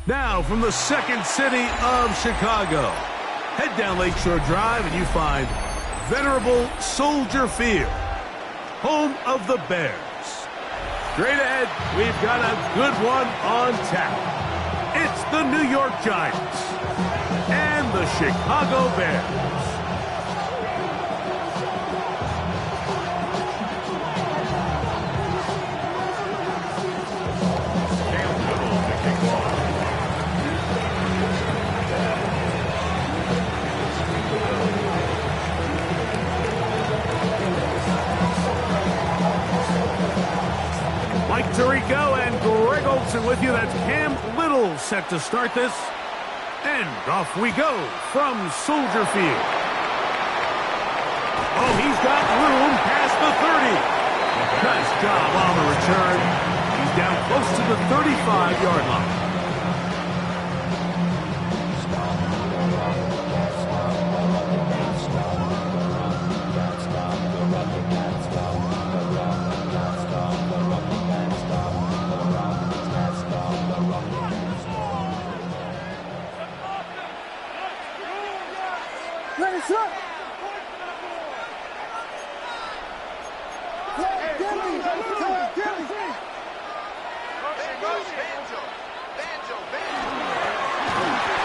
Now from the second city of Chicago, head down Lakeshore Drive and you find venerable Soldier Field, home of the Bears. Straight ahead, we've got a good one on tap. It's the New York Giants and the Chicago Bears. Mike Tirico and Greg Olson with you. That's Cam Little set to start this. And off we go from Soldier Field. Oh, he's got room past the 30. Nice job on the return. He's down close to the 35-yard line.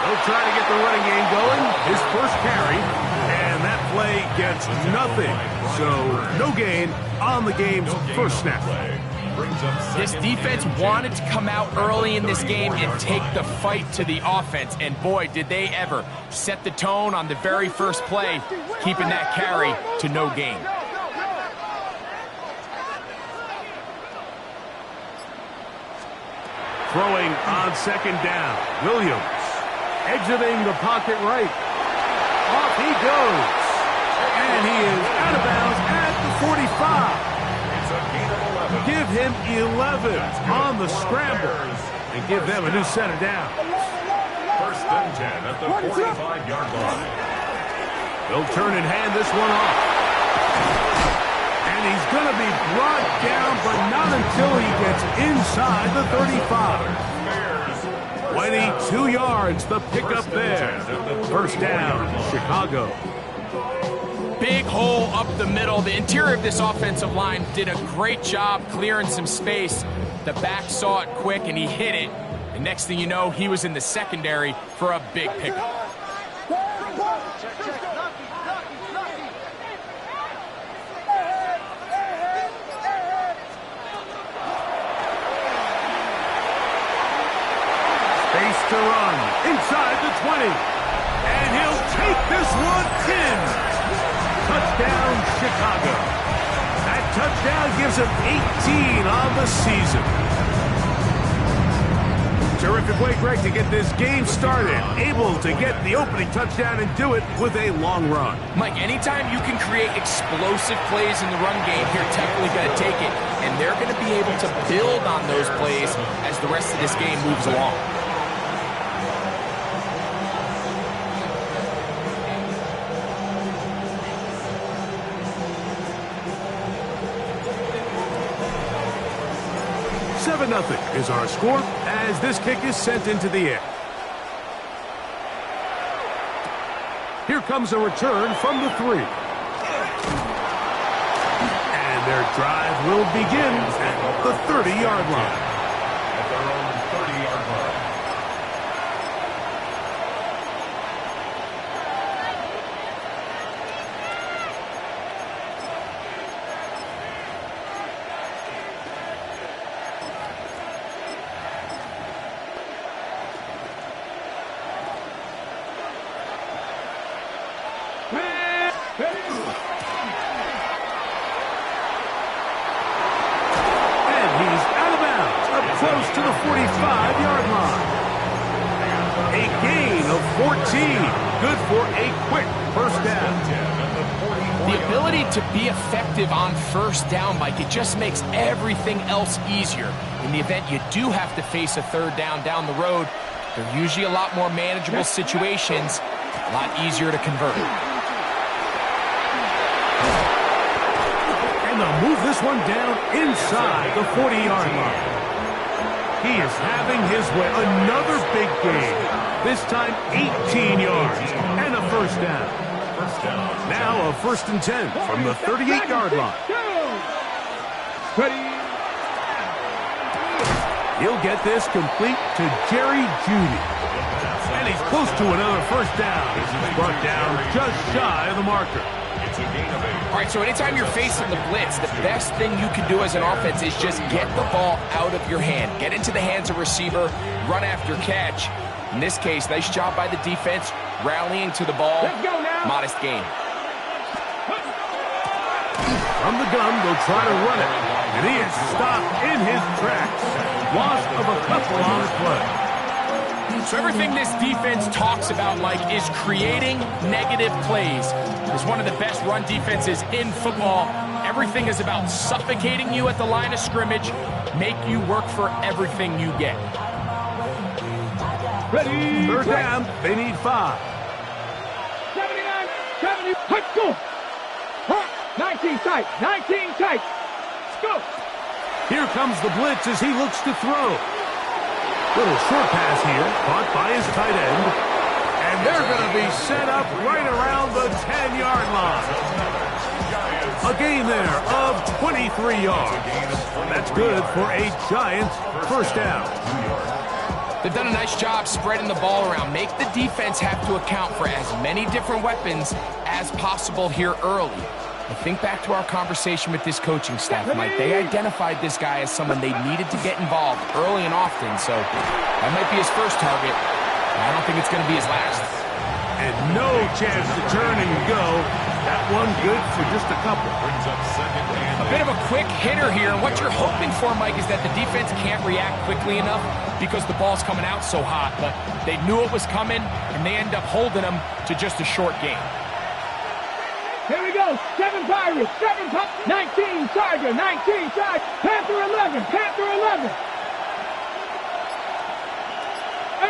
They'll try to get the running game going. His first carry, and that play gets nothing. So no gain on the game's first snap. This defense wanted to come out early in this game and take the fight to the offense, and boy, did they ever. Set the tone on the very first play, keeping that carry to no gain. Throwing on second down, Williams exiting the pocket right. Off he goes, and he is out of bounds at the 45. Give him 11 on the scramble and give them a new set of downs. First and 10 at the 45-yard line. They'll turn and hand this one off. And he's going to be brought down, but not until he gets inside the 35. 22 yards, the pickup there. First down, Chicago. Big hole up the middle. The interior of this offensive line did a great job clearing some space. The back saw it quick, and he hit it. And next thing you know, he was in the secondary for a big pickup. Space to run inside the 20. And he'll take this one in. Touchdown, Chicago. That touchdown gives him 18 on the season. Terrific way, Greg, to get this game started. Able to get the opening touchdown and do it with a long run. Mike, anytime you can create explosive plays in the run game, you're definitely going to take it. And they're going to be able to build on those plays as the rest of this game moves along. Nothing is our score as this kick is sent into the air. Here comes a return from the 3. And their drive will begin at the 30-yard line. At their own 30-yard line. Close to the 45-yard line. A gain of 14. Good for a quick first down. The ability to be effective on first down, Mike, it just makes everything else easier. In the event you do have to face a third down the road, they're usually a lot more manageable situations, a lot easier to convert. And they'll move this one down inside the 40-yard line. He is having his way. Another big game. This time 18 yards and a first down. Now a 1st and 10 from the 38-yard line. He'll get this complete to Jerry Jeudy. And he's close to another first down as he's brought down just shy of the marker. All right, so anytime you're facing the blitz, the best thing you can do as an offense is just get the ball out of your hand. Get into the hands of receiver, run after catch. In this case, nice job by the defense, rallying to the ball. Let's go now. Modest gain. From the gun, they'll try to run it. And he is stopped in his tracks. Loss of a couple on the play. So everything this defense talks about, Mike, is creating negative plays. It's one of the best run defenses in football. Everything is about suffocating you at the line of scrimmage, make you work for everything you get. Ready. 3rd down, they need 5. 79, 70, let's go. 19 tight, 19 tight. Let's go. Here comes the blitz as he looks to throw. Little short pass here, caught by his tight end. And they're going to be set up right around the 10-yard line. A gain there of 23 yards. That's good for a Giants first down. They've done a nice job spreading the ball around. Make the defense have to account for as many different weapons as possible here early. I think back to our conversation with this coaching staff, Mike. They identified this guy as someone they needed to get involved early and often, so that might be his first target. I don't think it's going to be his last. And no chance to turn and go. That one good for just a couple. A bit of a quick hitter here. What you're hoping for, Mike, is that the defense can't react quickly enough because the ball's coming out so hot, but they knew it was coming, and they end up holding them to just a short game. Here we go. 7 Pirates, 7 Pirates, 19 Tiger, 19 Tiger, Panther 11, Panther 11.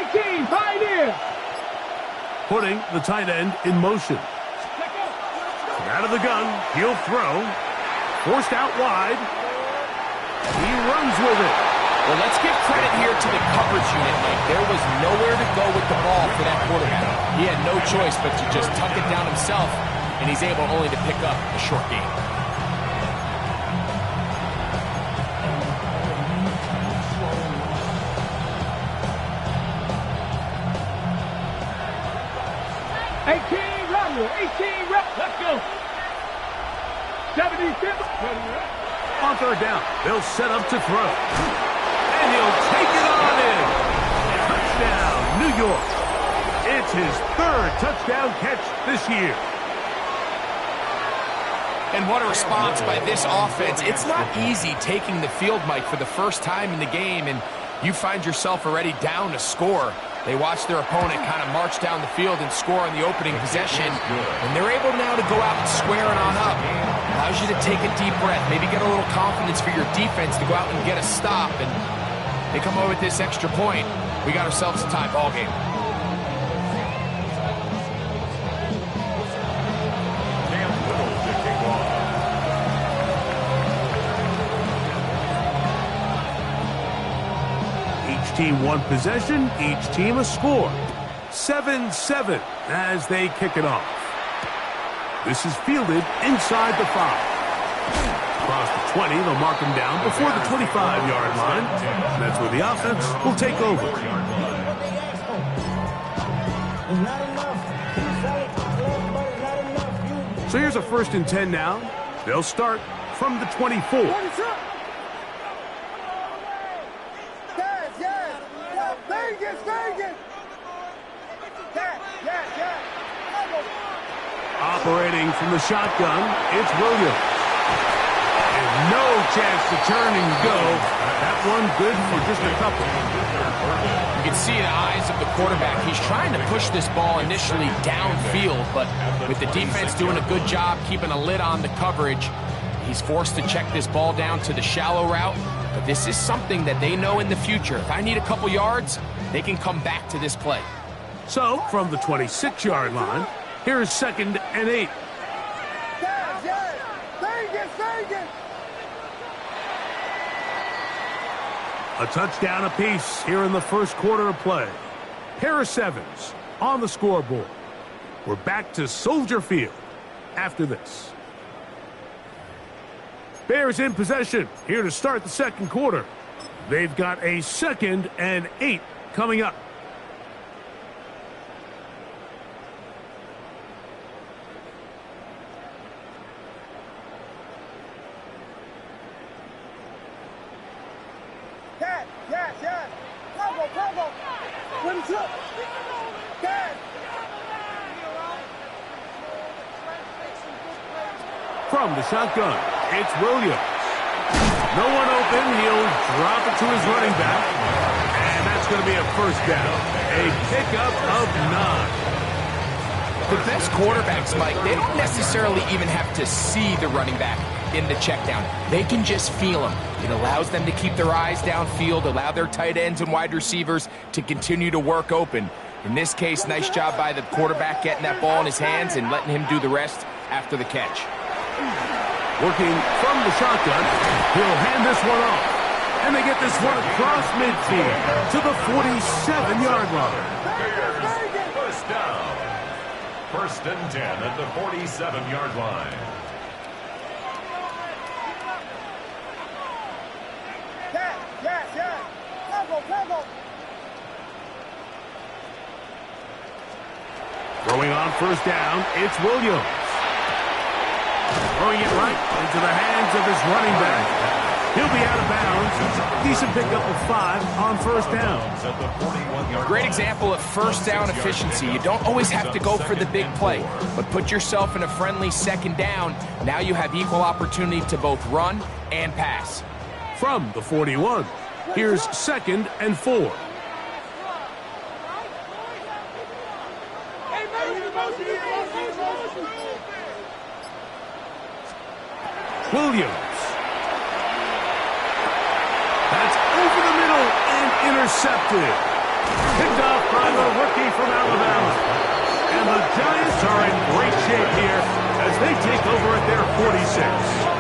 18 Pioneer. Putting the tight end in motion. Out of the gun, he'll throw. Forced out wide. He runs with it. Well, let's give credit here to the coverage unit, Mike. There was nowhere to go with the ball for that quarterback. He had no choice but to just tuck it down himself, and he's able only to pick up a short gain. Let's go. 76. On 3rd down, they'll set up to throw. And he'll take it on in. Touchdown, New York. It's his 3rd touchdown catch this year. And what a response by this offense. It's not easy taking the field, Mike, for the first time in the game, and you find yourself already down a score. They watch their opponent kind of march down the field and score on the opening possession, and they're able now to go out and square it on up. Allows you to take a deep breath, maybe get a little confidence for your defense to go out and get a stop, and they come over with this extra point. We got ourselves a tie ball game. Team one possession, each team a score. 7-7 as they kick it off. This is fielded inside the 5. Across the 20, they'll mark him down before the 25-yard line. That's where the offense will take over. So here's a 1st and 10 now. They'll start from the 24. Operating from the shotgun, it's Williams. And no chance to turn and go. That one good for just a couple. You can see the eyes of the quarterback. He's trying to push this ball initially downfield, but with the defense doing a good job keeping a lid on the coverage, he's forced to check this ball down to the shallow route. But this is something that they know in the future. If I need a couple yards, they can come back to this play. So, from the 26-yard line, here's 2nd and 8. A touchdown apiece here in the first quarter of play. Pair of sevens on the scoreboard. We're back to Soldier Field after this. Bears in possession here to start the second quarter. They've got a 2nd and 8 coming up. From the shotgun, it's Williams. No one open. He'll drop it to his running back. And that's going to be a first down. A pickup of 9. The best quarterbacks, Mike, they don't necessarily even have to see the running back in the check down. They can just feel him. It allows them to keep their eyes downfield, allow their tight ends and wide receivers to continue to work open. In this case, nice job by the quarterback getting that ball in his hands and letting him do the rest after the catch. Working from the shotgun, he'll hand this one off. And they get this one across midfield to the 47-yard line. First down. 1st and 10 at the 47-yard line. Throwing on first down, it's Williams. Throwing it right into the hands of his running back. He'll be out of bounds. Decent pickup of 5 on first down. Great example of first down efficiency. You don't always have to go for the big play, but put yourself in a friendly 2nd down. Now you have equal opportunity to both run and pass. From the 41, here's 2nd and 4. Williams. That's over the middle and intercepted. Picked off by the rookie from Alabama. And the Giants are in great shape here as they take over at their 46.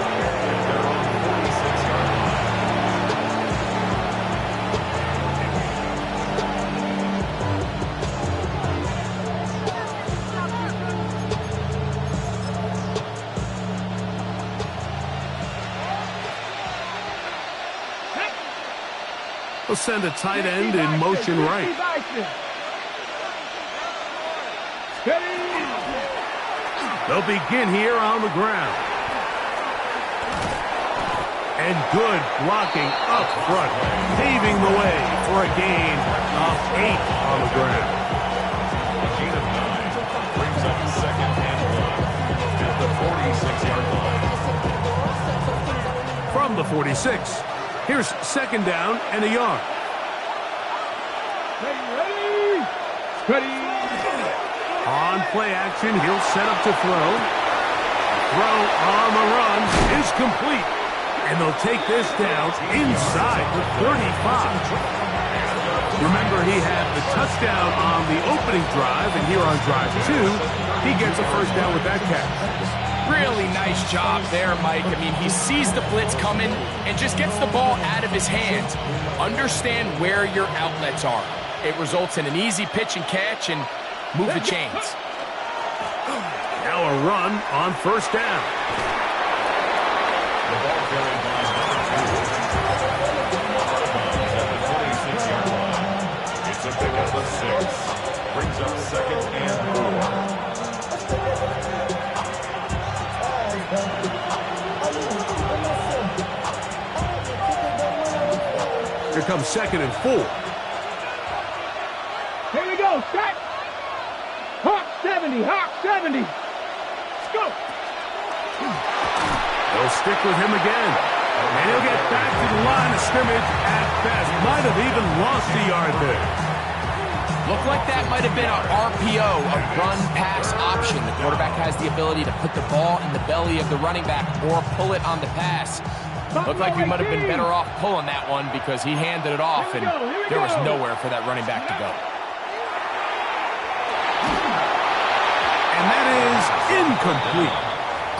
They'll send a tight end in motion right. They'll begin here on the ground. And good blocking up front, paving the way for a gain of 8 on the ground. Gain of 9 brings up 2nd and 1 at the 46-yard line. From the 46. Here's 2nd down and a yard. Ready. On play action, he'll set up to throw. Throw on the run is complete. And they'll take this down inside the 35. Remember, he had the touchdown on the opening drive, and here on drive 2, he gets a first down with that catch. Really nice job there, Mike. I mean, he sees the blitz coming and just gets the ball out of his hands. Understand where your outlets are. It results in an easy pitch and catch and move the chains. Now a run on first down. The ball carried by number 2. At the 26-yard line. It's a pickup of 6. Brings up 2nd and 4. Here comes 2nd and 4. Here we go. Set. Hawk 70. Hawk 70. Let's go. They'll stick with him again. And he'll get back to the line of scrimmage at best. Might have even lost a yard there. Looked like that might have been an RPO, a run-pass option. The quarterback has the ability to put the ball in the belly of the running back or pull it on the pass. Looked like we might have been better off pulling that one because he handed it off, and there was nowhere for that running back to go. And that is incomplete.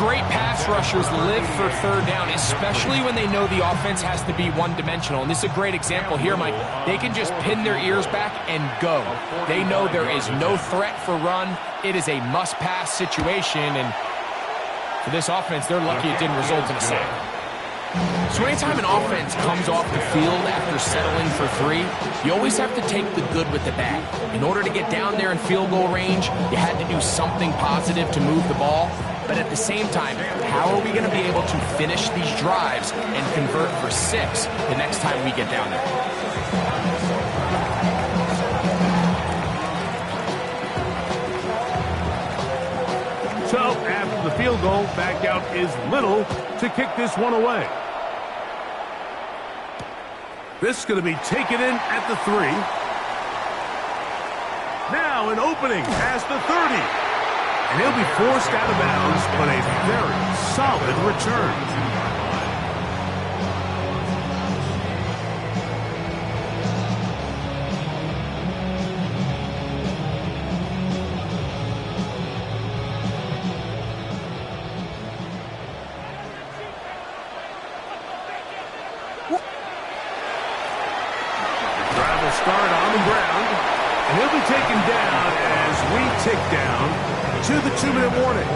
great pass rushers live for third down, especially when they know the offense has to be one-dimensional. And this is a great example here, Mike. They can just pin their ears back and go. They know there is no threat for run. It is a must-pass situation, and for this offense, they're lucky it didn't result in a sack. So anytime an offense comes off the field after settling for 3, you always have to take the good with the bad. In order to get down there in field goal range, you had to do something positive to move the ball. But at the same time, how are we going to be able to finish these drives and convert for 6 the next time we get down there? So after the field goal, back out is Little to kick this one away. This is going to be taken in at the 3. Now an opening past the 30. And he'll be forced out of bounds, but a very solid return. Start on the ground, and he'll be taken down as we tick down to the 2-minute warning.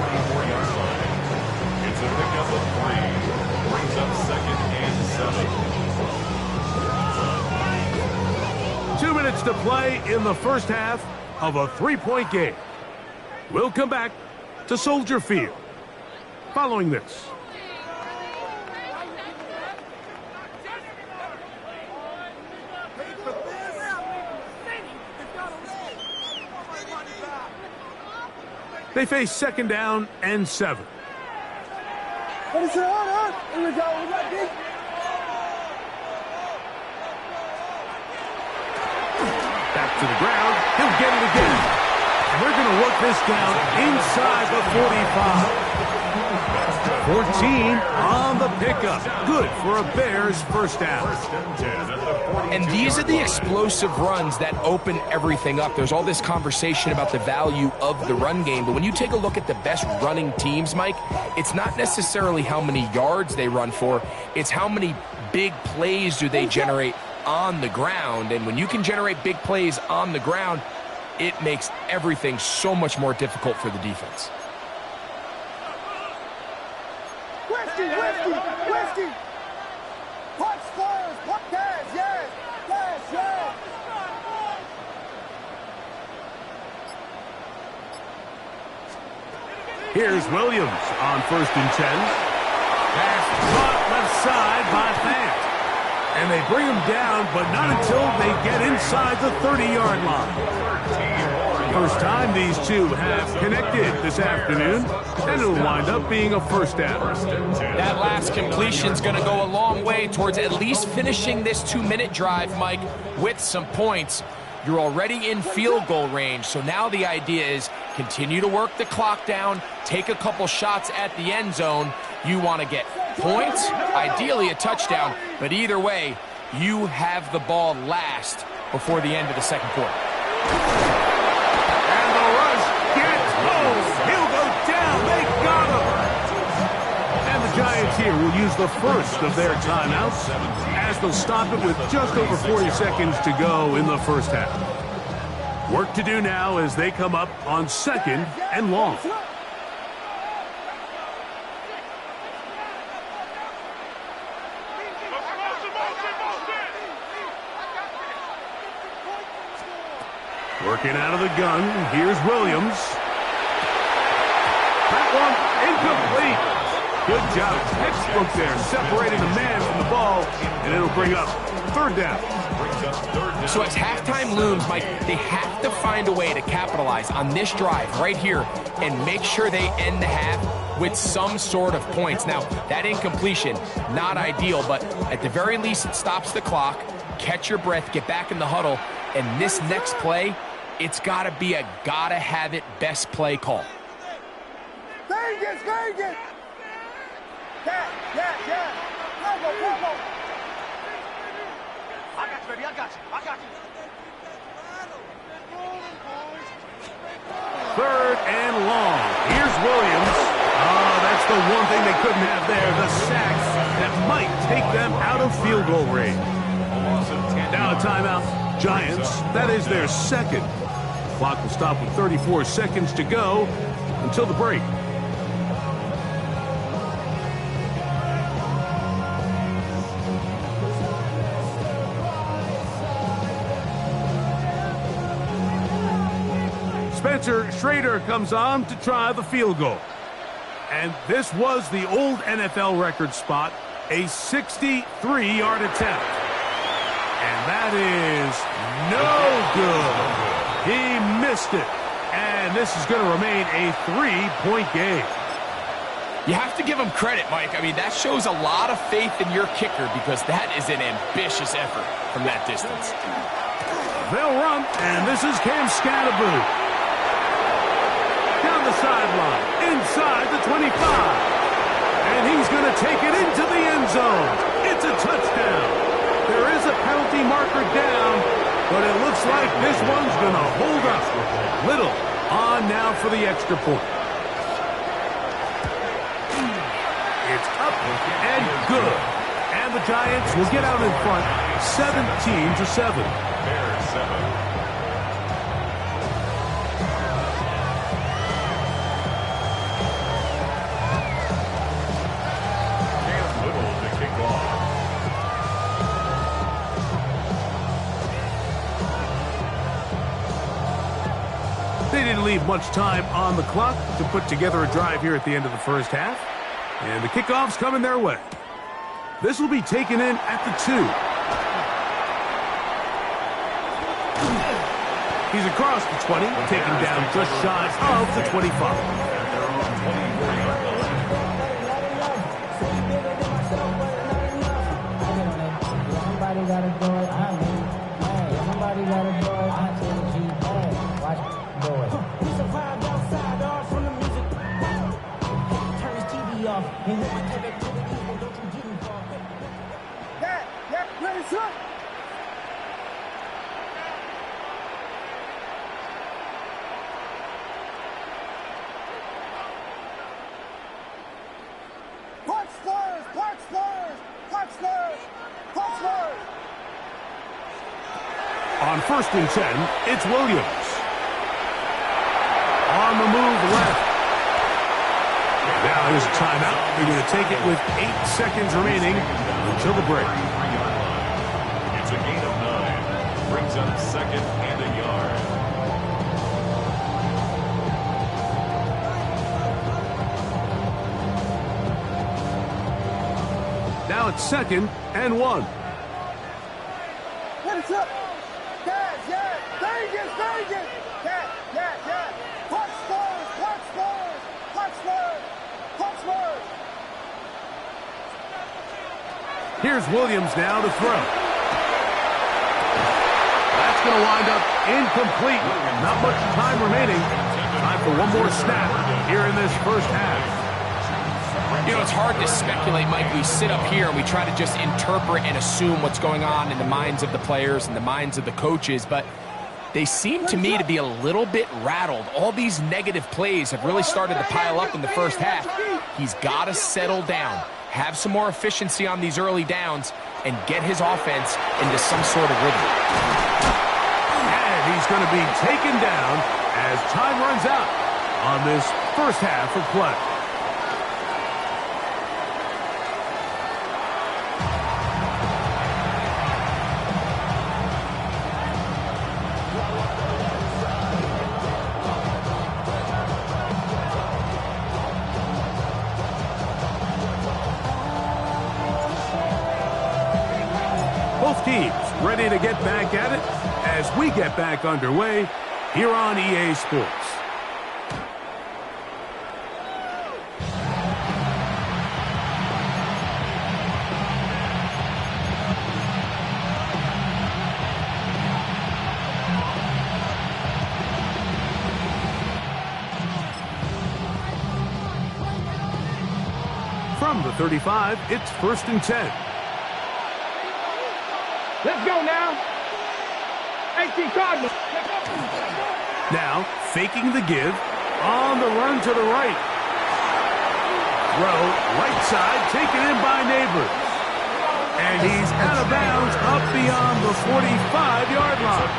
It's a pickup of 3. Brings up 2nd and 7. 2 minutes to play in the first half of a 3-point game. We'll come back to Soldier Field following this. They face 2nd down and 7. Here we go. Back to the ground. He'll get it again. And they're going to work this down inside the 45. 14 on the pickup. Good for a Bears first down. And these are the explosive runs that open everything up. There's all this conversation about the value of the run game, but when you take a look at the best running teams, Mike, it's not necessarily how many yards they run for, it's how many big plays do they generate on the ground. And when you can generate big plays on the ground, it makes everything so much more difficult for the defense. Whiskey. Punch first. Punch gas. Yes. Here's Williams on 1st and 10. Pass caught left side by Fant. And they bring him down, but not until they get inside the 30-yard line. First time these two have connected this afternoon, and it'll wind up being a first down. That last completion's going to go a long way towards at least finishing this 2-minute drive, Mike, with some points. You're already in field goal range, so now the idea is continue to work the clock down, take a couple shots at the end zone. You want to get points, ideally a touchdown, but either way, you have the ball last before the end of the second quarter. And the rush gets home. He'll go down. They got him. And the Giants here will use the first of their timeouts as they'll stop it with just over 40 seconds to go in the first half. Work to do now as they come up on 2nd and long. Working out of the gun, here's Williams. That one incomplete. Good job, textbook there, separating the man from the ball, and it'll bring up 3rd down. So as halftime looms, Mike, they have to find a way to capitalize on this drive right here and make sure they end the half with some sort of points. Now, that incompletion, not ideal, but at the very least, it stops the clock. Catch your breath, get back in the huddle, and this next play, it's got to be a gotta-have-it best play call. Vegas! Yeah. Go. I got you, baby. I got you. 3rd and long. Here's Williams. Oh, that's the the one thing they couldn't have there, the sack that might take them out of field goal range. Now a timeout. Giants, that is their second. The clock will stop with 34 seconds to go until the break. Spencer Schrader comes on to try the field goal. And this was the old NFL record spot, a 63-yard attempt. And that is no good. He missed it. And this is going to remain a 3-point game. You have to give him credit, Mike. I mean, that shows a lot of faith in your kicker because that is an ambitious effort from that distance. They'll run, and this is Cam Scatterboot. Down the sideline, inside the 25. And he's going to take it into the end zone. It's a touchdown. There is a penalty marker down, but it looks like this one's going to hold up. Little on now for the extra point. It's up and good. And the Giants will get out in front 17-7. Bears 7. They didn't leave much time on the clock to put together a drive here at the end of the first half. And the kickoff's coming their way. This will be taken in at the 2. He's across the 20, taken down just shy of the 25. On 1st and 10, it's Williams. On the move left. Now here's a timeout. They're going to take it with 8 seconds remaining until the break. It's a gain of 9. Brings up 2nd and a yard. Now it's 2nd and 1. What is up? Vegas! Yeah. Punch scores! Here's Williams now to throw. That's going to wind up incomplete. Not much time remaining. Time for one more snap here in this first half. You know, it's hard to speculate, Mike. We sit up here and we try to just interpret and assume what's going on in the minds of the players and the minds of the coaches, but they seem to me to be a little bit rattled. All these negative plays have really started to pile up in the first half. He's got to settle down, have some more efficiency on these early downs, and get his offense into some sort of rhythm. And he's going to be taken down as time runs out on this first half of play. Both teams ready to get back at it as we get back underway here on EA Sports. From the 35, it's 1st and 10. Let's go now. 18 Cardinals. Now, faking the give, on the run to the right. throw, right side, taken in by Neighbors. And he's out of bounds up beyond the 45-yard line.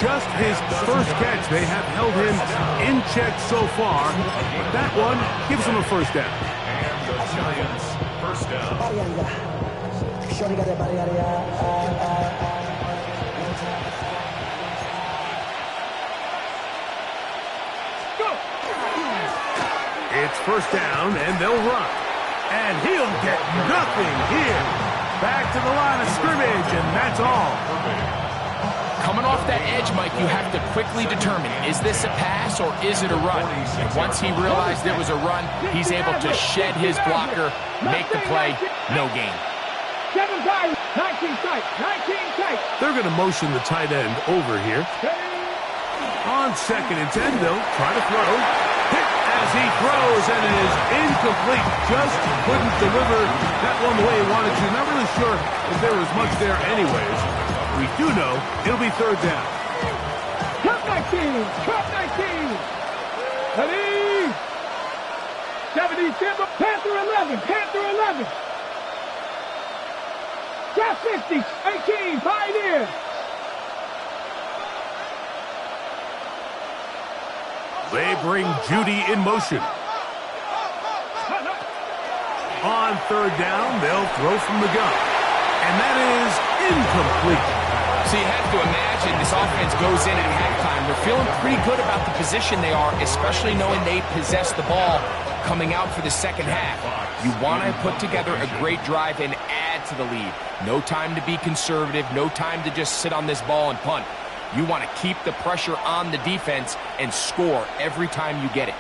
Just his first catch. They have held him in check so far. But that one gives him a first down. And the Giants first down. It's first down, and they'll run. And he'll get nothing here. Back to the line of scrimmage, and that's all. Coming off that edge, Mike, you have to quickly determine, is this a pass or is it a run? And once he realized it was a run, he's able to shed his blocker, make the play, no gain. 7 guys, 19 tight, 19 tight. They're going to motion the tight end over here. On 2nd and 10, they'll try to throw. Hit as he throws, and it is incomplete. Just couldn't deliver that one the way he wanted to. Not really sure if there was much there anyways. We do know it'll be third down. Cup 19, Cup 19. Ready? 77, Panther 11, Panther 11. Draft 50, 18, Pioneer. They bring Judy in motion. On third down, they'll throw from the gun. And that is incomplete. So you have to imagine this offense goes in at halftime. They're feeling pretty good about the position they are, especially knowing they possess the ball coming out for the second half. You want to put together a great drive and add to the lead. No time to be conservative, no time to just sit on this ball and punt. You want to keep the pressure on the defense and score every time you get it.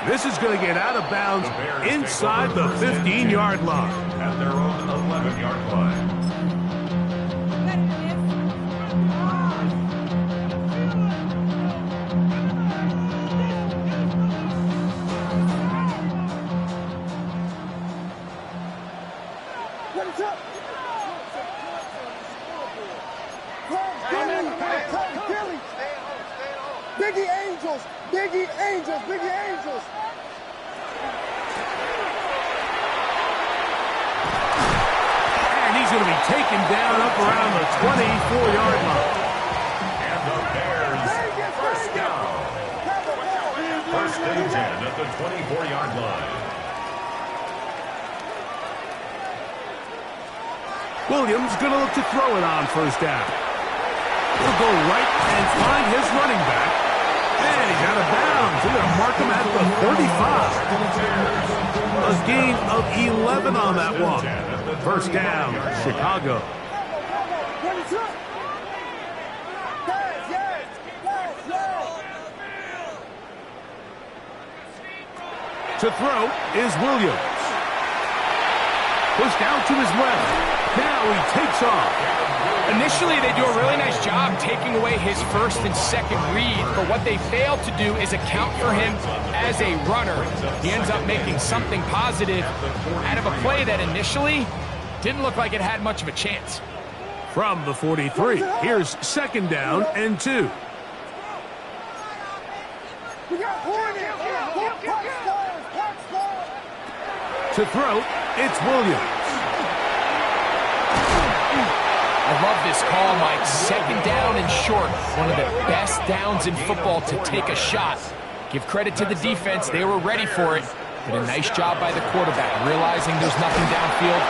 This is going to get out of bounds inside the 15-yard line. At their own 11-yard line. Biggie Angels, Biggie Angels, Biggie Angels. And he's going to be taken down up around the 24-yard line. And the Bears first down. First and 10 at the 24-yard line. Williams going to look to throw it on first down. He'll go right and find his running back. And he's out of bounds. They're going to mark him at the 35. A gain of 11 on that one. First down, Chicago. To throw is Williams. Pushed out to his left. Now he takes off. Initially, they do a really nice job taking away his first and second read, but what they fail to do is account for him as a runner. He ends up making something positive out of a play that initially didn't look like it had much of a chance. From the 43, here's second down and 2. To throw, it's Williams. I love this call, Mike. Second down and short. One of the best downs in football to take a shot. Give credit to the defense. They were ready for it. Did a nice job by the quarterback, realizing there's nothing downfield.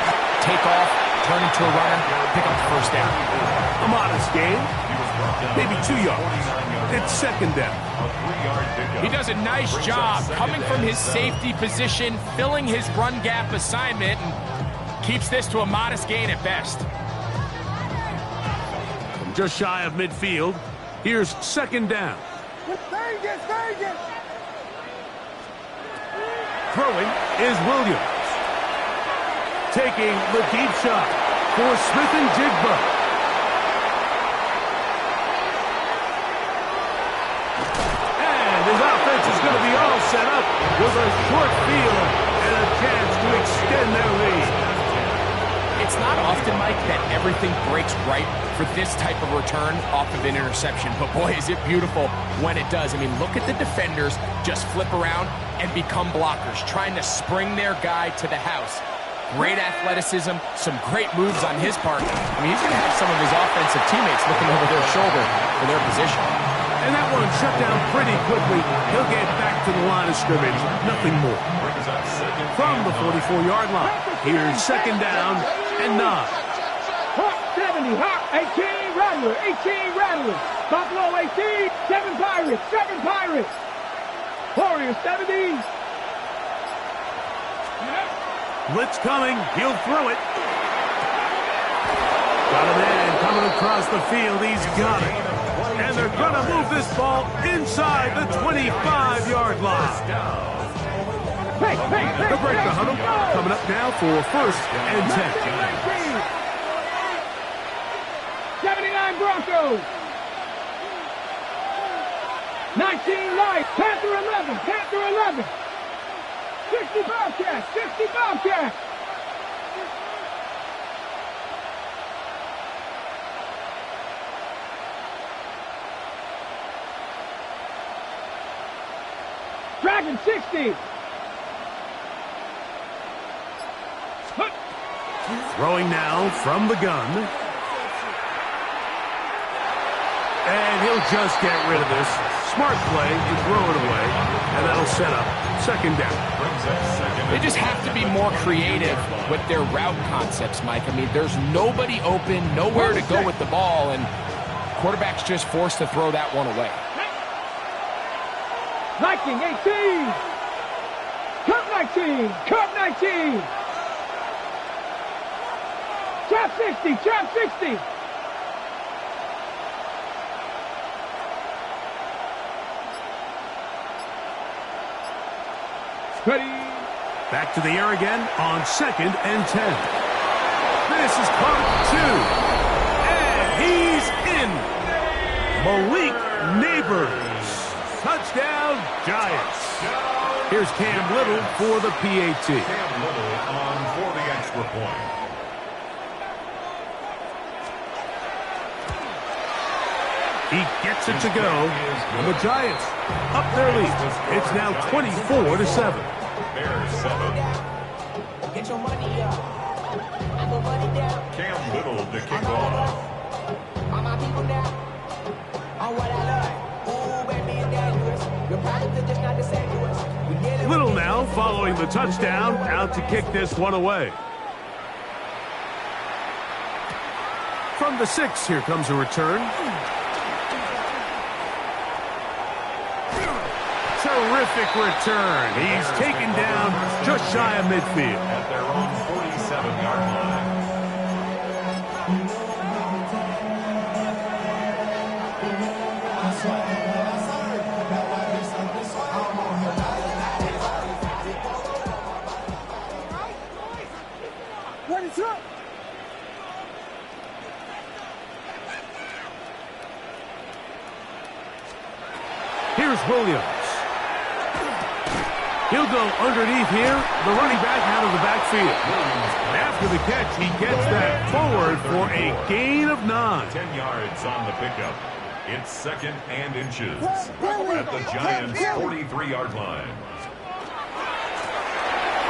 Take off, turn into a runner, pick up the first down. A modest gain, maybe 2 yards. It's second down. He does a nice job coming from his safety position, filling his run gap assignment, and keeps this to a modest gain at best. Just shy of midfield. Here's second down. Throwing is Williams. Taking the deep shot for Smith and Jigba. And his offense is going to be all set up with a short field and a chance to extend their lead. If It's not often, Mike, that everything breaks right for this type of return off of an interception. But boy, is it beautiful when it does. I mean, look at the defenders just flip around and become blockers, trying to spring their guy to the house. Great athleticism, some great moves on his part. I mean, he's going to have some of his offensive teammates looking over their shoulder for their position. And that one shut down pretty quickly. He'll get back to the line of scrimmage. Nothing more. From the 44-yard line, here's second down and 9. Hawk 70, Hawk 18, Rattler, 18, Rattler. Buffalo 18, 7 Pirates, 7 Pirates. Warriors 70. Blitz coming. He'll throw it. Got a man coming across the field. He's got it. And they're going to move this ball inside the 25-yard line. They'll break the huddle. Coming up now for first and 10. 79 Broncos. 19 Light. Panther 11. Panther 11. 60 Bobcats. 60 Bobcats. Dragon 60. Throwing now from the gun. And he'll just get rid of this. Smart play and throw it away. And that'll set up second down. They just have to be more creative with their route concepts, Mike. I mean, there's nobody open, nowhere to go with the ball, and quarterback's just forced to throw that one away. Viking 18. Cup 19. Cup 19. Trap 60. Trap 60. Ready. Back to the air again on second and 10. This is caught 2. And he's in. Malik Neighbors. Touchdown, Giants. Here's Cam Little for the PAT. Cam Little on for the extra point. He gets it to go, and the Giants up their lead. It's now 24-7. Bears 7. Get your money up. I put money down. Cam Little to kick off. All my people now. On what I love. Ooh, baby, it's dangerous. Your products are just not the same to us. Little now following the touchdown, out to kick this one away. From the 6, here comes a return. Terrific return. He's taken down just shy of midfield. At their own 47-yard line. What is up? Here's Williams. He'll go underneath here. The running back out of the backfield. After the catch, he gets that forward for a gain of 9. 10 yards on the pickup. It's second and inches at the Giants' 43-yard line.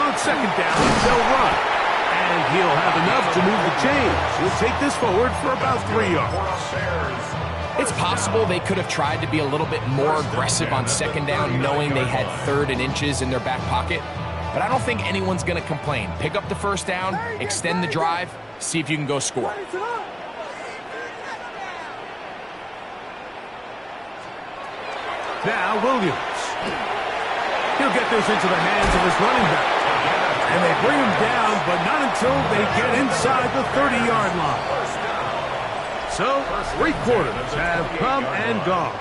On second down, they'll run. And he'll have enough to move the chains. He'll take this forward for about 3 yards. It's possible they could have tried to be a little bit more aggressive on second down, knowing they had third and inches in their back pocket. But I don't think anyone's going to complain. Pick up the first down, extend the drive, see if you can go score. Now Williams. He'll get this into the hands of his running back. And they bring him down, but not until they get inside the 30-yard line. So, 3 quarters have come and gone.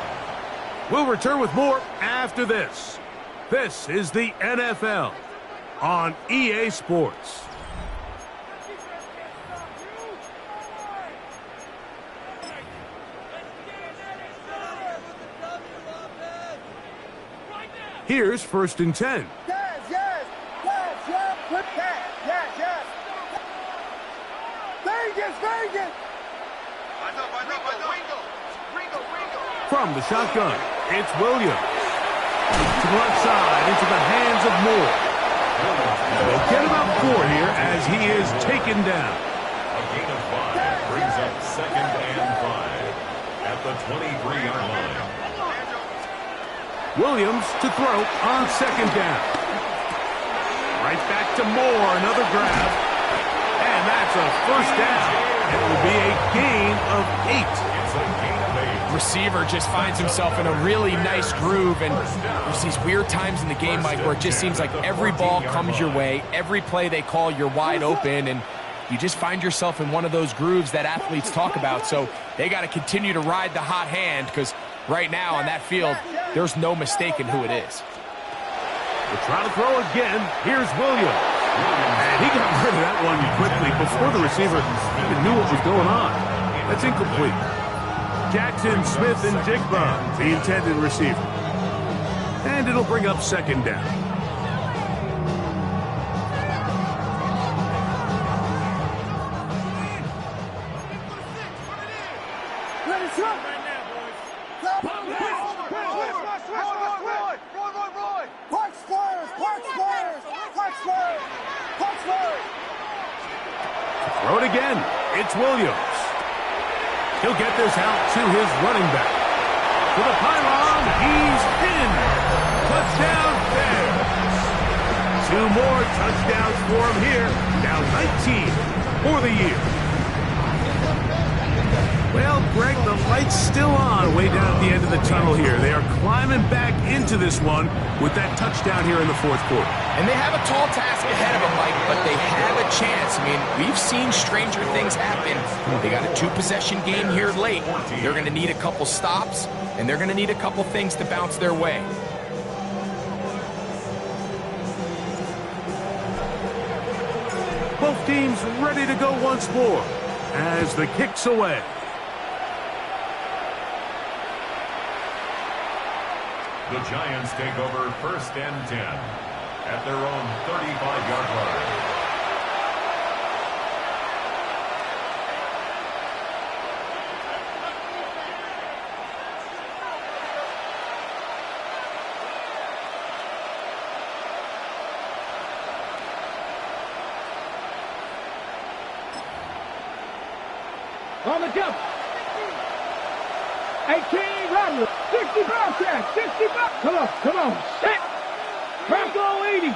We'll return with more after this. This is the NFL on EA Sports. Here's first and 10. Yes, yes, yes, yes, quick pass, yes, yes. From the shotgun, it's Williams. To the left side, into the hands of Moore. They'll get about 4 here as he is taken down. A gain of 5 brings up 2nd and 5 at the 23-yard line. Williams to throw on 2nd down. Right back to Moore, another grab. And that's a 1st down. It will be a gain of 8. It's a gain of 8. Receiver just finds himself in a really nice groove, and there's these weird times in the game, Mike, where it just seems like every ball comes your way, every play they call, you're wide open, and you just find yourself in one of those grooves that athletes talk about. So they got to continue to ride the hot hand, because right now on that field, there's no mistaking who it is. We'll try to throw again. Here's Williams. And he got rid of that one quickly before the receiver even knew what was going on. That's incomplete. Jackson, Smith, and Jigba, the intended receiver. And it'll bring up 2nd down. Ready, shot. Park squares, park squares, park squares, park squares. Throw it again. It's Williams. He'll get this out to his running back. To the pylon, he's in. Touchdown, Bears. 2 more touchdowns for him here. Now 19 for the year. Well, Greg, the light's still on way down at the end of the tunnel here. They are climbing back into this one with that touchdown here in the 4th quarter. And they have a tall task ahead of them, Mike, but they have a chance. I mean, we've seen stranger things happen. They got a 2-possession game here late. They're going to need a couple stops, and they're going to need a couple things to bounce their way. Both teams ready to go once more as the kick's away. The Giants take over 1st and 10 at their own 35-yard line. On the jump. 18 Rattler. 60 Bobcat. 60 Bobcat. Come on. Set. Drop low 80.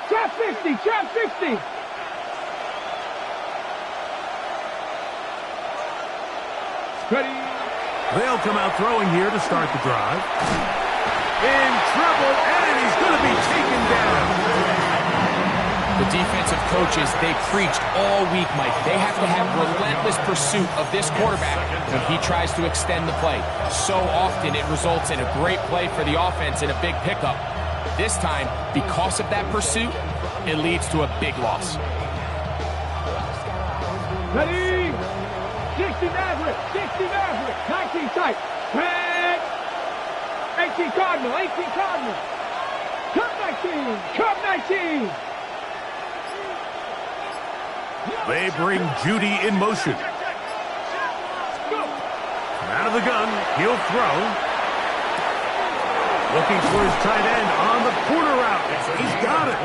Trap 50. Trap 50. Ready. They'll come out throwing here to start the drive. In trouble, and he's going to be taken down. The defensive coaches, they preached all week, Mike. They have to have relentless pursuit of this quarterback when he tries to extend the play. So often it results in a great play for the offense and a big pickup. This time, because of that pursuit, it leads to a big loss. Ready. 60 Maverick. 60 Maverick. 19 tight. Red. 18 Cardinal. 18 Cardinal. Cup 19. Cup 19. They bring Judy in motion. Out of the gun, he'll throw. Looking for his tight end on the corner route. He's got it.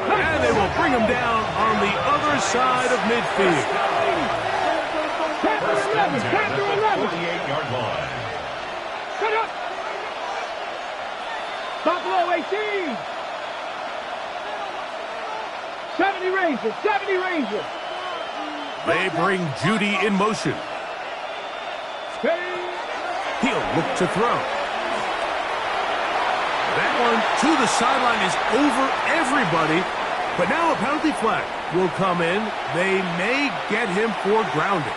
And they will bring him down on the other side of midfield. 11. 48-yard line. Cut up. Buffalo 18. 70 Rangers. 70 Rangers. They bring Judy in motion. He'll look to throw. That one to the sideline is over everybody. But now a penalty flag will come in. They may get him for grounding.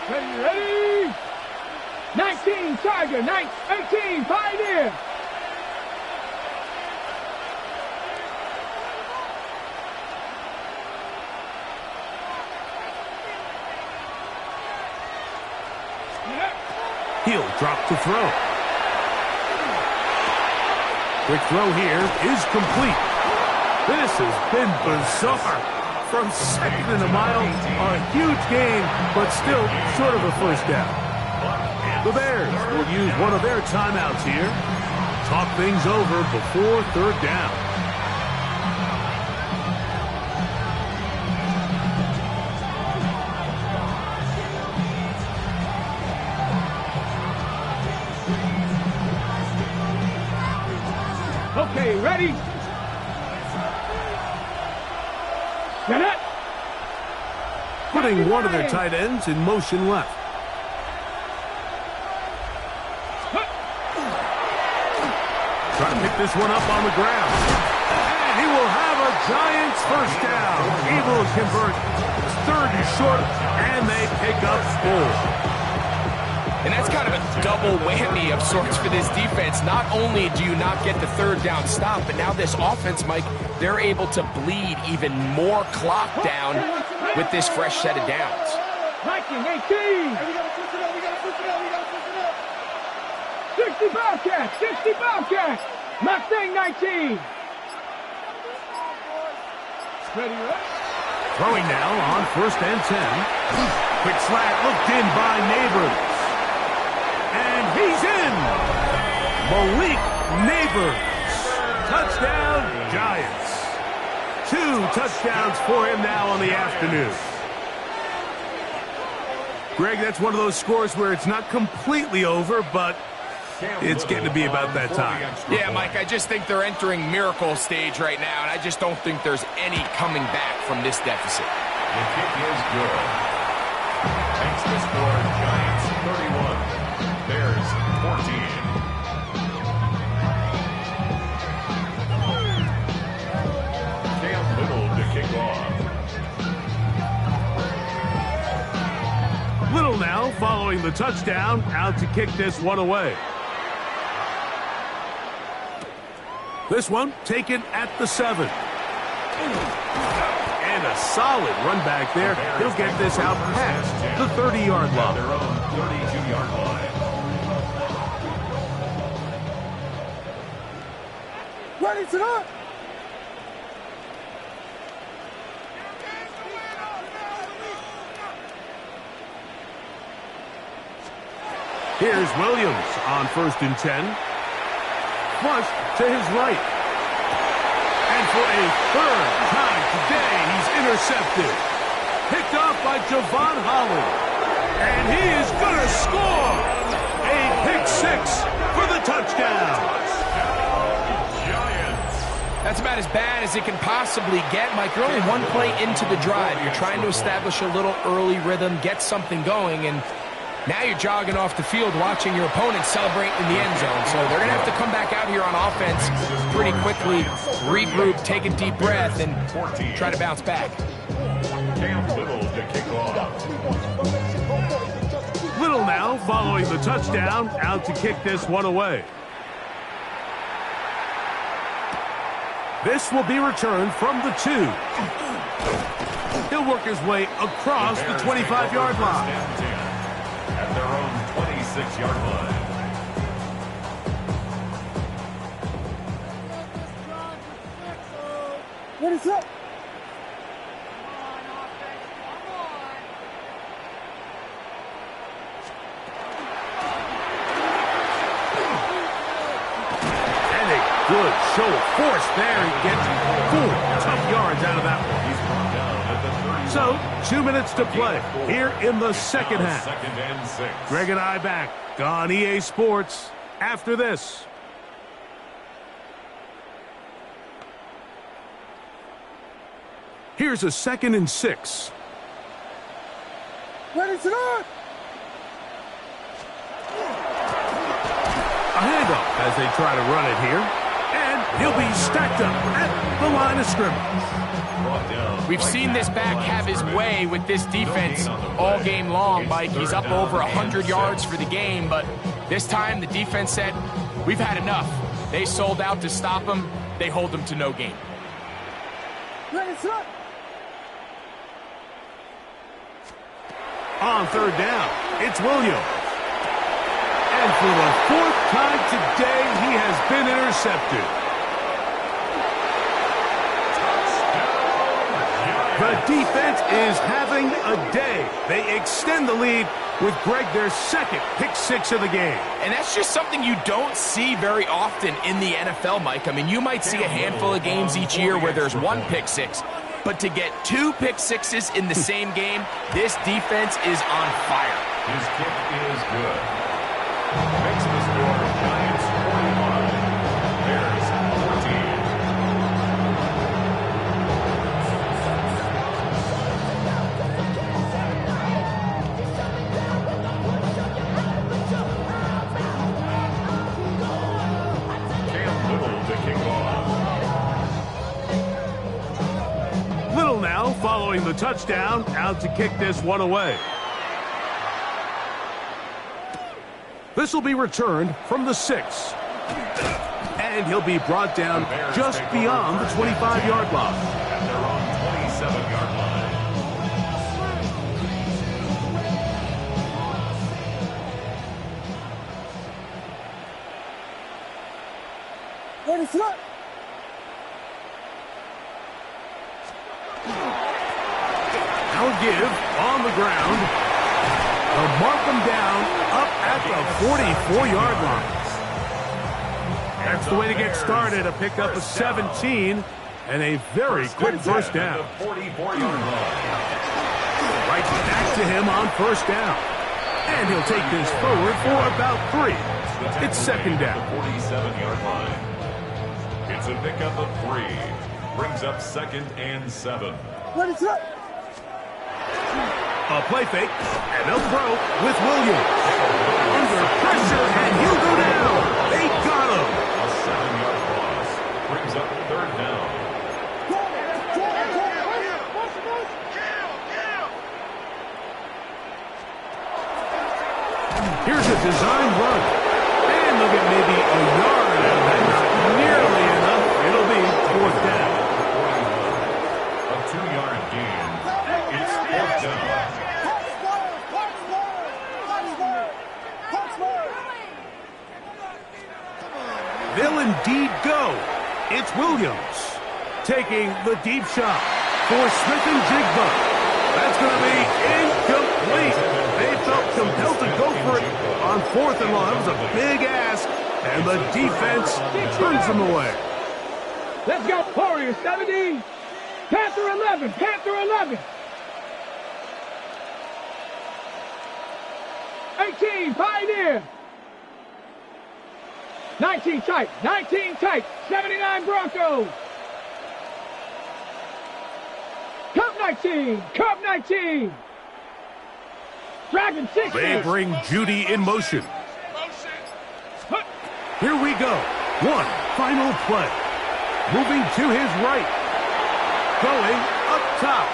Ready? 19 Tiger, 18 Pioneer. He'll drop to throw. Quick throw here is complete. This has been bizarre. From second and a mile, a huge gain, but still short of a first down. The Bears will use one of their timeouts here. Talk things over before third down. Okay, ready? Get it? Putting one of their tight ends in motion left. Trying to pick this one up on the ground. And he will have a Giants first down. Eagles convert. Third and short, and they pick up 4. And that's kind of a double whammy of sorts for this defense. Not only do you not get the third down stop, but now this offense, Mike, they're able to bleed even more clock down with this fresh set of downs. Viking 18. 60 Bobcats, 60 Bobcats. Mustang 19. Ready, right? Throwing now on 1st and 10. Quick slant looked in by Neighbors. And he's in. Malik Neighbors. Touchdown, Giants. 2 touchdowns for him now on the afternoon. Greg, that's one of those scores where it's not completely over, but it's getting to be about that time. Yeah, Mike, I just think they're entering miracle stage right now, and I just don't think there's any coming back from this deficit. The kick is good. Makes the score Giants 31. Bears 14. Cam Little to kick off. Little now following the touchdown, out to kick this one away. This one taken at the 7. And a solid run back there. He'll get this out past the 30-yard line. Their own 32-yard line. Ready to go. Here's Williams on 1st and 10. Flush to his right. And for a third time today, he's intercepted. Picked off by Javon Holland. And he is going to score. A pick 6 for the touchdown. That's about as bad as it can possibly get, Mike. You're only one play into the drive. You're trying to establish a little early rhythm, get something going, and now you're jogging off the field watching your opponent celebrate in the end zone. So they're going to have to come back out here on offense pretty quickly, regroup, take a deep breath, and try to bounce back. Cam Little to kick off. Little now following the touchdown, out to kick this one away. This will be returned from the 2. He'll work his way across the 25-yard line. At their own 26-yard line. What is up? And a good show of force there. He gets 4 tough yards out of that one. He's brought down at the 30. So, 2 minutes to play here in the second half. 2nd and 6. Greg and I back on EA Sports after this. Here's a 2nd and 6. Ready to go. A handoff as they try to run it here. And he'll be stacked up at the line of scrimmage. We've seen this back have his way with this defense all game long, Mike. He's up over 100 yards for the game, but this time the defense said, we've had enough. They sold out to stop him. They hold him to no gain. Ready to go. On 3rd down, it's Williams. And for the 4th time today, he has been intercepted. The defense is having a day. They extend the lead with Greg their second pick six of the game. And that's just something you don't see very often in the NFL, Mike. I mean, you might see a handful of games each year where there's one pick six, but to get two pick sixes in the same game, this defense is on fire. His kick is good. Makes the score Giants 41, Bears 14. Little now following the touchdown, out to kick this one away. This will be returned from the 6. And he'll be brought down just beyond the 25-yard line. And they're on 27-yard line. Ready, flip. Now give on the ground. They'll mark them down up at the 44-yard line. That's the way to get started. A pickup of 17 and a very quick first down. 44-yard line. Right back to him on first down. And he'll take this forward for about 3. It's second down. 47-yard line. It's a pickup of 3. Brings up 2nd and 7. Ready, flip. A play fake, and they'll throw with Williams. Under pressure, and he'll go down. They got him. A 7-yard loss. Brings up 3rd down. Here's a design run. And they'll get maybe a yard out of that. Not nearly enough. It'll be 4th down. A 2-yard gain. It's 4th down. They'll indeed go. It's Williams taking the deep shot for Smith and Jigba. That's going to be incomplete. They felt compelled to go for it on 4th and long. That was a big ask, and the defense turns them away. Let's go, Warriors 70. Panther 11. Panther 11. 18, Pioneer. 19 tight. 19 tight. 79 Broncos. Cup 19. Cup 19. Dragon 6. They bring Judy in motion. Here we go. One final play. Moving to his right. Going up top.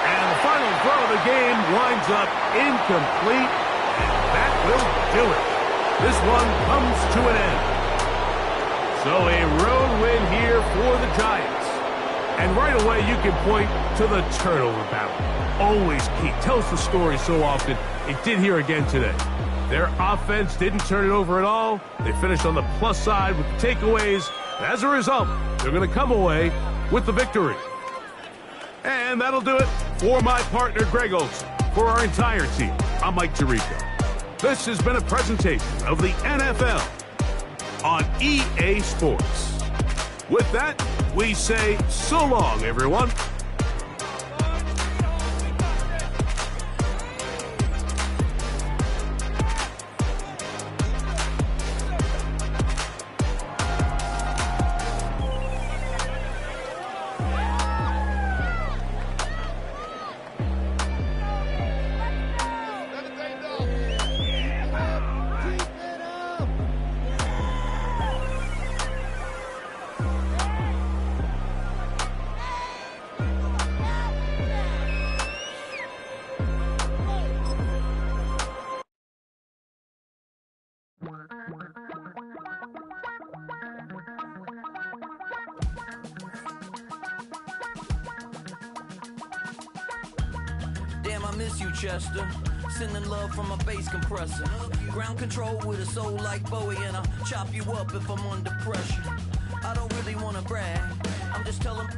And the final throw of the game winds up incomplete. And that will do it. This one comes to an end. So a road win here for the Giants. And right away you can point to the turnover battle. Always key. Tells the story so often. It did here again today. Their offense didn't turn it over at all. They finished on the plus side with the takeaways. As a result, they're going to come away with the victory. And that'll do it for my partner, Greg Olson. For our entire team, I'm Mike Tirico. This has been a presentation of the NFL on EA Sports. With that, we say so long, everyone. Damn, I miss you, Chester. Sending love from a bass compressor. Ground control with a soul like Bowie, and I'll chop you up if I'm under pressure. I don't really wanna brag, I'm just telling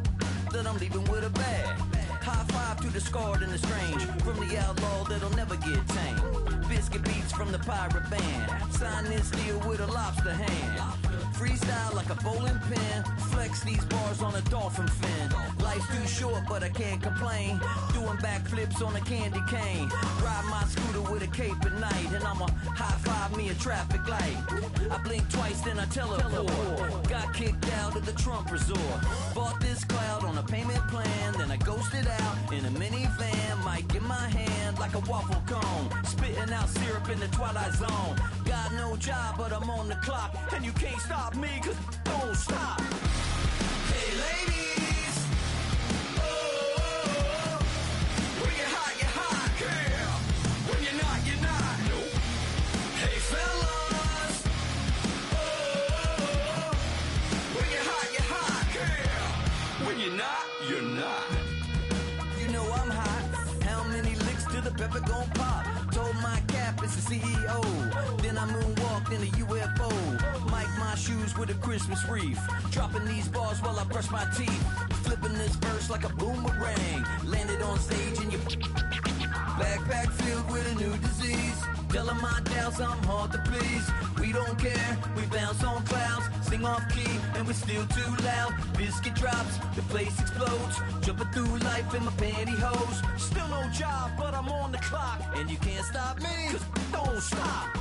that I'm leaving with a bag. High five to the scarred and the strange, from the outlaw that'll never get tamed. Biscuit beats from the pirate band, sign this deal with a lobster hand. Freestyle like a bowling pin, flex these bars on a dolphin fin. Life's too short but I can't complain, doing backflips on a candy cane. Ride my scooter with a cape at night, and I'ma high five me a traffic light. I blink twice then I teleport, got kicked out of the Trump resort. Bought this cloud on a payment plan, then I ghosted out in a minivan. Mic in my hand like a waffle cone, spitting out syrup in the twilight zone. Got no job but I'm on the clock, and you can't stop me cause don't stop. Hey ladies, oh, when you're hot, girl. When you're not, nope. Hey fellas, oh, when you're hot, girl. When you're not, you're not. You know I'm hot. How many licks till the pepper gon' pop? Told my cap it's the CEO. Then I moonwalked in a UFO. Mic my shoes with a Christmas wreath. Dropping these bars while I brush my teeth. Flipping this verse like a boomerang. Landed on stage in your backpack filled with a new disease. Telling my doubts I'm hard to please. We don't care, we bounce on clouds. Sing off key and we're still too loud. Biscuit drops, the place explodes. Jumping through life in my pantyhose. Still no job, but I'm on the clock. And you can't stop me, cause don't stop.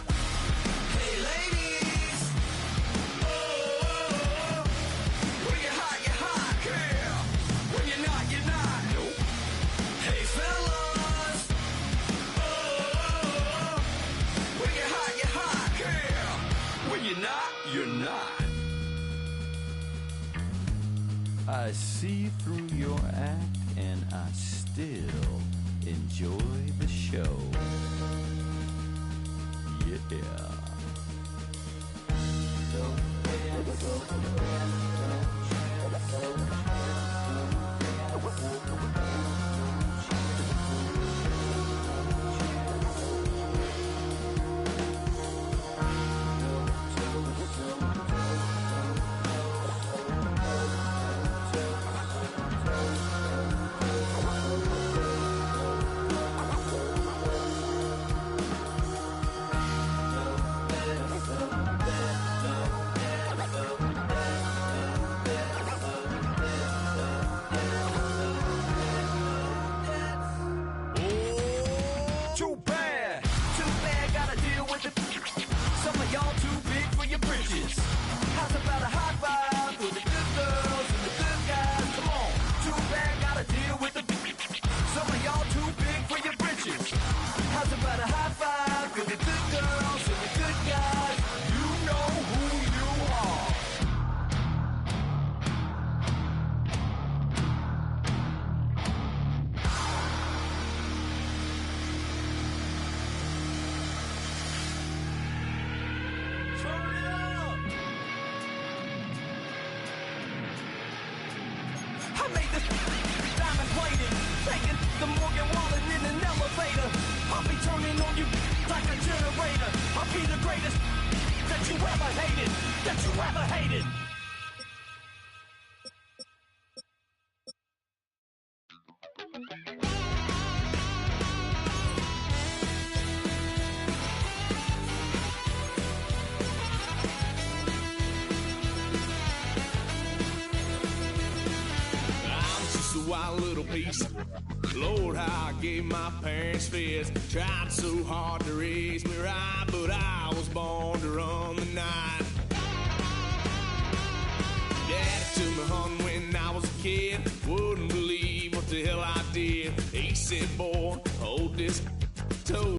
Hey ladies, oh, when you're hot, girl. When you're not, nope. Hey fellas, oh, when you're hot, girl. When you're not, you're not. I see through your act and I still enjoy the show. Yeah. Wild little piece. Lord, how I gave my parents fits. Tried so hard to raise me right, but I was born to run the night. Daddy took me hunting when I was a kid. Wouldn't believe what the hell I did. He said, boy, hold this toe.